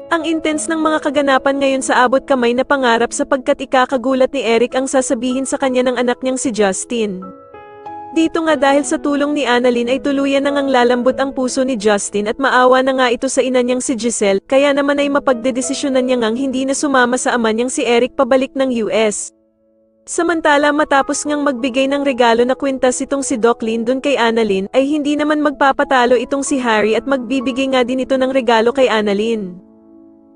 Ang intense ng mga kaganapan ngayon sa abot kamay na pangarap sapagkat ikakagulat ni Eric ang sasabihin sa kanya ng anak niyang si Justin. Dito nga dahil sa tulong ni Annalyn ay tuluyan nang lalambot ang puso ni Justin at maawa na nga ito sa ina niyang si Giselle, kaya naman ay mapagdedesisyonan niya ngang hindi na sumama sa ama niyang si Eric pabalik ng US. Samantala matapos ngang magbigay ng regalo na kwintas itong si Doc Lyndon kay Annalyn, ay hindi naman magpapatalo itong si Harry at magbibigay nga din ito ng regalo kay Annalyn.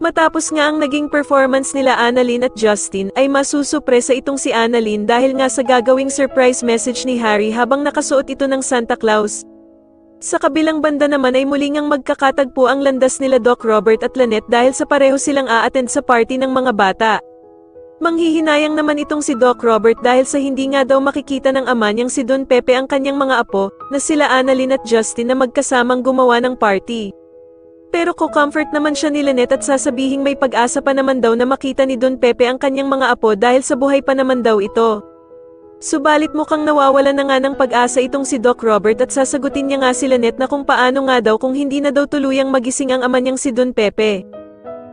Matapos nga ang naging performance nila Annalyn at Justin, ay masusupresa itong si Annalyn dahil nga sa gagawing surprise message ni Harry habang nakasuot ito ng Santa Claus. Sa kabilang banda naman ay muli ngang magkakatagpo ang landas nila Doc Robert at Lynette dahil sa pareho silang a-attend sa party ng mga bata. Manghihinayang naman itong si Doc Robert dahil sa hindi nga daw makikita ng ama niyang si Don Pepe ang kanyang mga apo, na sila Annalyn at Justin na magkasamang gumawa ng party. Pero ko-comfort naman siya ni Lynette at sasabihing may pag-asa pa naman daw na makita ni Don Pepe ang kanyang mga apo dahil sa buhay pa naman daw ito. Subalit mukhang nawawala na nga ng pag-asa itong si Doc Robert at sasagutin niya nga si Lynette na kung paano nga daw kung hindi na daw tuluyang magising ang ama niyang si Don Pepe.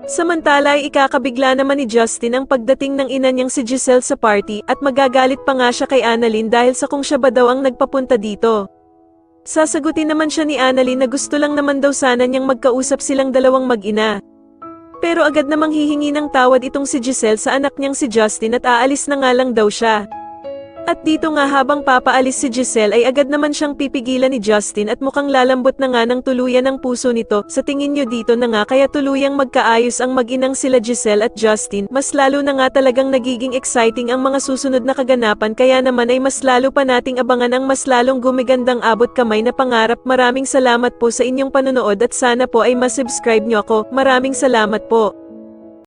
Samantala ay ikakabigla naman ni Justin ang pagdating ng ina niyang si Giselle sa party at magagalit pa nga siya kay Annalyn dahil sa kung siya ba daw ang nagpapunta dito. Sasagutin naman siya ni Annalyn na gusto lang naman daw sana niyang magkausap silang dalawang mag-ina. Pero agad namang hihingi ng tawad itong si Giselle sa anak niyang si Justin at aalis na nga lang daw siya. At dito nga habang papaalis si Giselle ay agad naman siyang pipigilan ni Justin at mukhang lalambot na nga ng tuluyan ang puso nito. Sa tingin nyo dito na nga kaya tuluyang magkaayos ang mag-inang sila Giselle at Justin, mas lalo na nga talagang nagiging exciting ang mga susunod na kaganapan kaya naman ay mas lalo pa nating abangan ang mas lalong gumigandang abot kamay na pangarap. Maraming salamat po sa inyong panonood at sana po ay masubscribe nyo ako. Maraming salamat po.